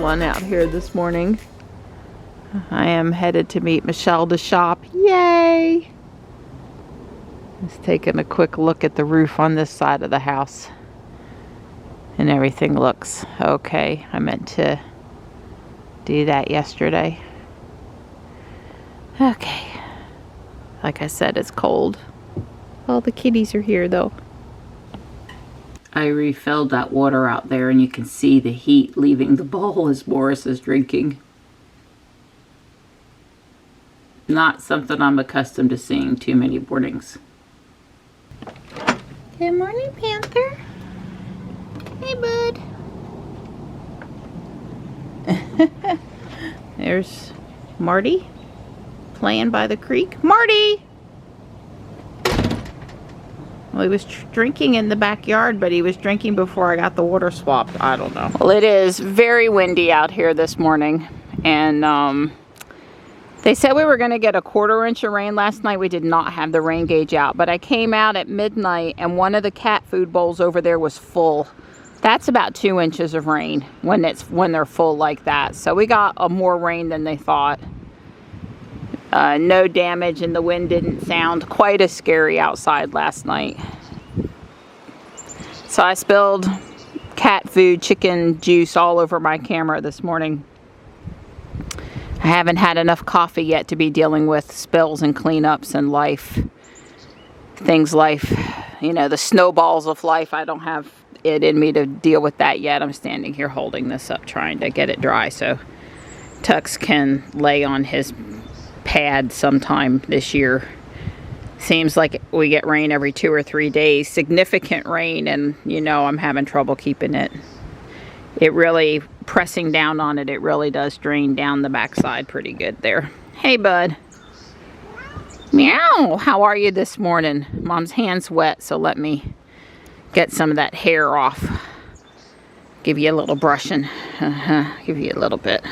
one out here this morning. I am headed to meet Michelle to shop. Yay! Just taking a quick look at the roof on this side of the house. And everything looks okay. I meant to do that yesterday. Okay. Like I said, it's cold. All the kitties are here though. I refilled that water out there and you can see the heat leaving the bowl as Boris is drinking. Not something I'm accustomed to seeing too many mornings. Good morning, Panther. Hey, bud. There's Marty playing by the creek. Marty! Well, he was drinking in the backyard, but he was drinking before I got the water swapped. I don't know. Well, it is very windy out here this morning, and they said we were going to get a 1/4 inch of rain last night. We did not have the rain gauge out, but I came out at midnight, and one of the cat food bowls over there was full. That's about 2 inches of rain when they're full like that. So we got more rain than they thought. No damage, and the wind didn't sound quite as scary outside last night. So I spilled cat food, chicken juice all over my camera this morning. I haven't had enough coffee yet to be dealing with spills and cleanups and life. You know, the snowballs of life. I don't have it in me to deal with that yet. I'm standing here holding this up trying to get it dry so Tux can lay on his pad sometime this year. Seems like we get rain every 2 or 3 days, significant rain, and you know I'm having trouble keeping it. It really, pressing down on it, it really does drain down the backside pretty good there. Hey, bud. Meow. How are you this morning? Mom's hand's wet, so let me get some of that hair off. Give you a little brushing. Give you a little bit.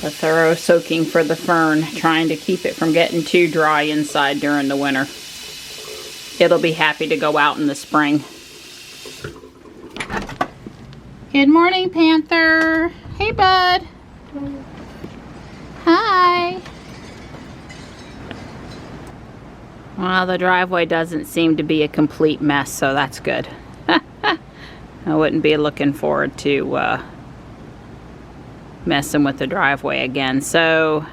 A thorough soaking for the fern, trying to keep it from getting too dry inside during the winter. It'll be happy to go out in the spring. Good morning, Panther. Hey, bud. Hi. Well, the driveway doesn't seem to be a complete mess, so that's good. I wouldn't be looking forward to messing with the driveway again. So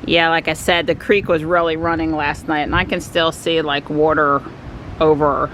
yeah, like I said, the creek was really running last night, and I can still see like water over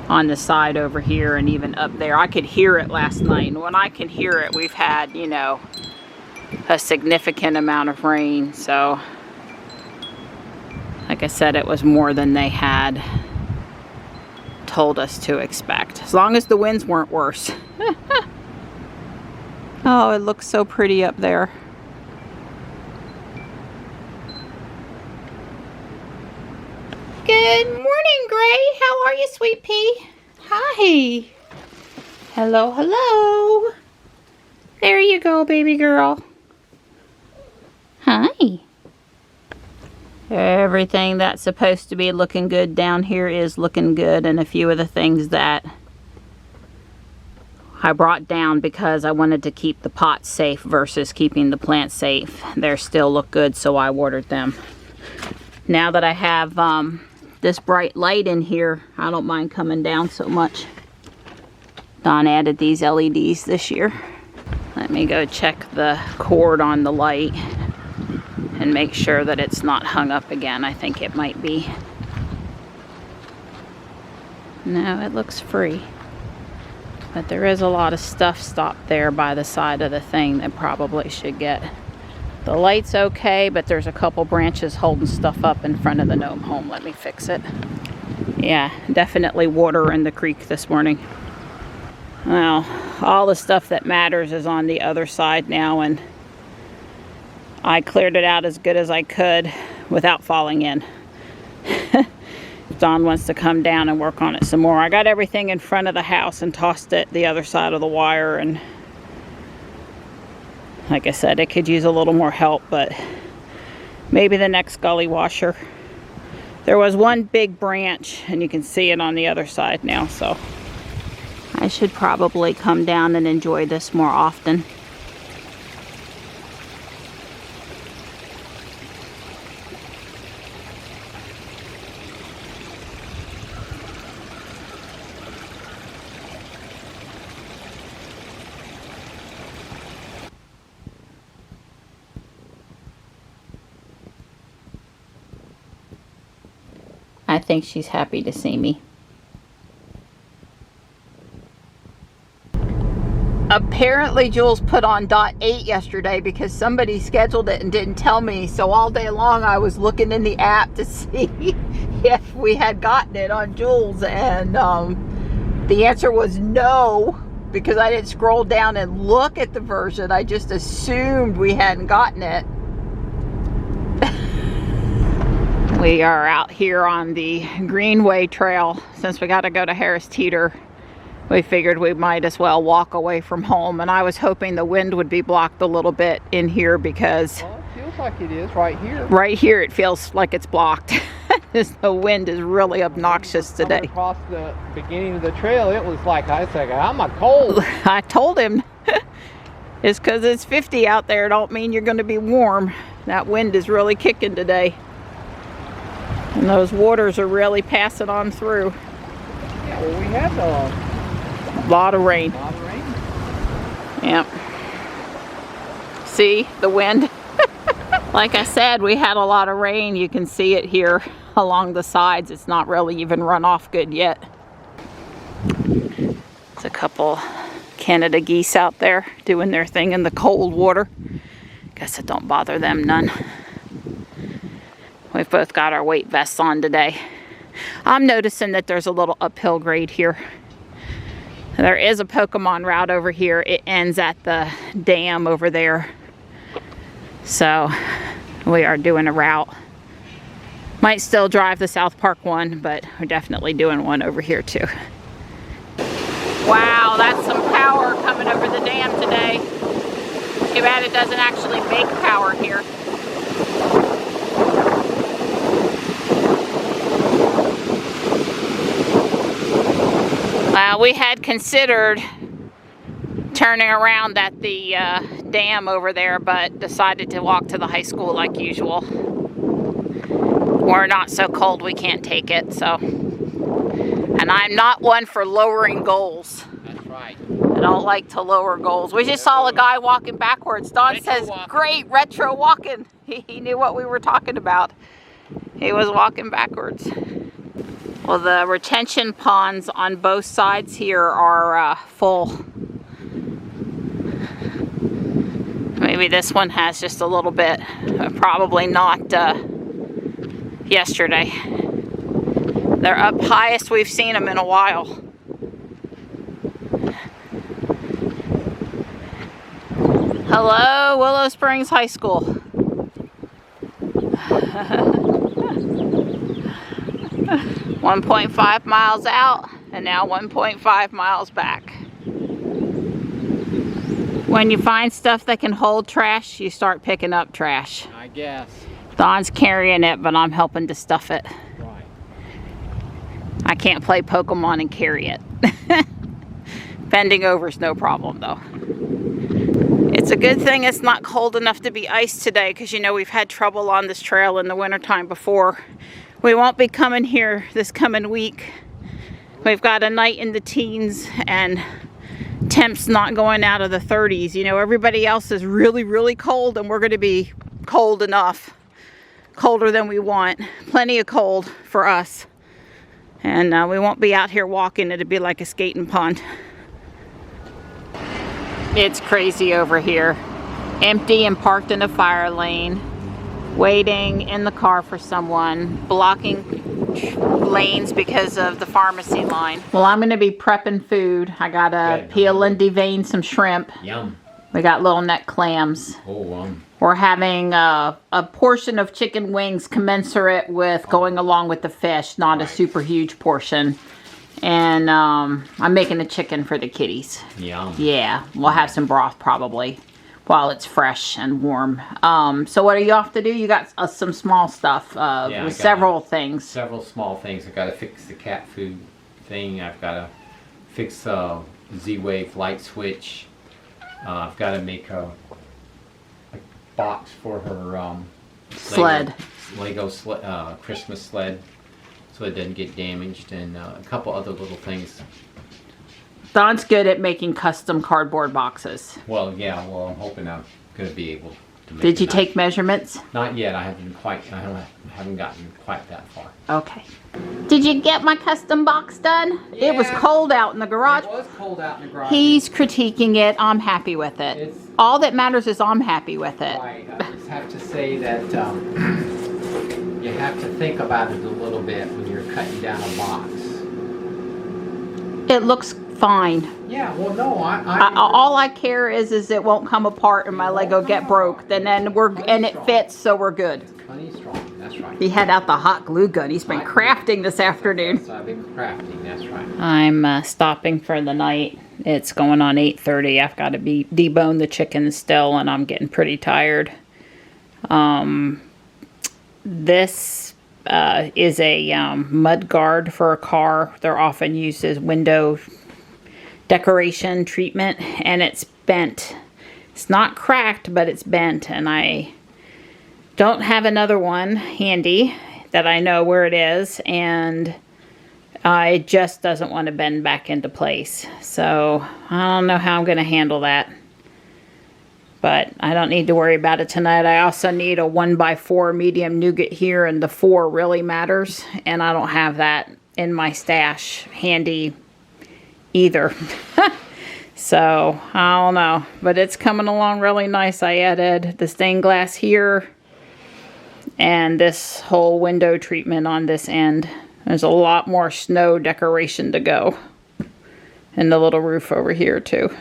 on the side over here and even up there. I could hear it last night, and when I can hear it, we've had, you know, a significant amount of rain. So like I said, it was more than they had told us to expect, as long as the winds weren't worse. Oh, it looks so pretty up there. Good morning, Gray. How are you, sweet pea? Hi. Hello, hello. There you go, baby girl. Hi. Everything that's supposed to be looking good down here is looking good, and a few of the things that I brought down because I wanted to keep the pots safe versus keeping the plants safe, they still look good, so I watered them. Now that I have this bright light in here, I don't mind coming down so much. Don added these LEDs this year. Let me go check the cord on the light and make sure that it's not hung up again. I think it might be. No, it looks free. But there is a lot of stuff stopped there by the side of the thing that probably should get. The light's okay, but there's a couple branches holding stuff up in front of the gnome home. Let me fix it. Yeah, definitely water in the creek this morning. Well, all the stuff that matters is on the other side now, and I cleared it out as good as I could without falling in. Don wants to come down and work on it some more. I got everything in front of the house and tossed it the other side of the wire, and like I said, it could use a little more help, but maybe the next gully washer. There was one big branch, and you can see it on the other side now, so I should probably come down and enjoy this more often. I think she's happy to see me. Apparently Jules put on .8 yesterday because somebody scheduled it and didn't tell me, so all day long I was looking in the app to see if we had gotten it on Jules, and the answer was no, because I didn't scroll down and look at the version. I just assumed we hadn't gotten it. We are out here on the Greenway Trail. Since we got to go to Harris Teeter, we figured we might as well walk away from home. And I was hoping the wind would be blocked a little bit in here because... Well, it feels like it is right here. Right here it feels like it's blocked. The wind is really obnoxious today. Coming across the beginning of the trail, it was like, I said, I'm a cold. I told him, it's because it's 50 out there, don't mean you're going to be warm. That wind is really kicking today. And those waters are really passing on through. Yeah, well, we had a lot of rain. A lot of rain. Yep. See the wind? Like I said, we had a lot of rain. You can see it here along the sides. It's not really even run off good yet. There's a couple Canada geese out there doing their thing in the cold water. Guess it don't bother them none. We've both got our weight vests on today. I'm noticing that there's a little uphill grade here. There is a Pokemon route over here. It ends at the dam over there. So we are doing a route. Might still drive the South Park one, but we're definitely doing one over here too. Wow, that's some power coming over the dam today. Too bad it doesn't actually make power here. We had considered turning around at the dam over there, but decided to walk to the high school like usual. We're not so cold we can't take it, so. And I'm not one for lowering goals. That's right. I don't like to lower goals. We just saw a guy walking backwards. Don says, great, retro walking. He knew what we were talking about. He was walking backwards. Well, the retention ponds on both sides here are full. Maybe this one has just a little bit, probably not yesterday. They're up highest we've seen them in a while. Hello, Willow Springs High School. 1.5 miles out, and now 1.5 miles back. When you find stuff that can hold trash, you start picking up trash. I guess. Don's carrying it, but I'm helping to stuff it. Right. I can't play Pokemon and carry it. Bending over is no problem, though. It's a good thing it's not cold enough to be ice today, because you know we've had trouble on this trail in the wintertime before. We won't be coming here this coming week. We've got a night in the teens and temps not going out of the 30s. You know, everybody else is really, really cold, and we're going to be cold enough. Colder than we want. Plenty of cold for us. And we won't be out here walking. It'll be like a skating pond. It's crazy over here. Empty and parked in a fire lane. Waiting in the car for someone, blocking lanes because of the pharmacy line. Well, I'm going to be prepping food. I got to peel and devein some shrimp. Yum. We got little neck clams. Oh, We're having a portion of chicken wings commensurate with going along with the fish, not a super huge portion. And I'm making a chicken for the kitties. Yum. Yeah, we'll have some broth probably. while it's fresh and warm. So what are you off to do? You got some small stuff, Yeah, with several things. Several small things. I've got to fix the cat food thing. I've got to fix a Z-Wave light switch. I've got to make a box for her Sled. Lego Christmas sled, so it doesn't get damaged, and a couple other little things. Don's good at making custom cardboard boxes. Well, yeah. Well, I'm hoping I'm going to be able to make. Did you take measurements? Not yet. I haven't gotten quite that far. Okay. Did you get my custom box done? Yeah. It was cold out in the garage. It was cold out in the garage. He's critiquing it. I'm happy with it. All that matters is I'm happy with it. Right. I just have to say that you have to think about it a little bit when you're cutting down a box. It looks fine. Yeah. Well, no. All I care is it won't come apart and my Lego get broke. And then it fits, so we're good. It's plenty strong. That's right. He had out the hot glue gun. He's been crafting this afternoon. So I've been crafting. That's right. I'm stopping for the night. It's going on 8:30. I've got to debone the chickens still, and I'm getting pretty tired. This is a mud guard for a car. They're often used as window decoration treatment, and it's bent. It's not cracked, but it's bent, and I don't have another one handy that I know where it is, and it just doesn't want to bend back into place. So I don't know how I'm going to handle that, but I don't need to worry about it tonight. I also need a 1x4 medium nougat here, and the 4 really matters, and I don't have that in my stash handy either. So I don't know, but it's coming along really nice. I added the stained glass here and this whole window treatment on this end. There's a lot more snow decoration to go, and the little roof over here too.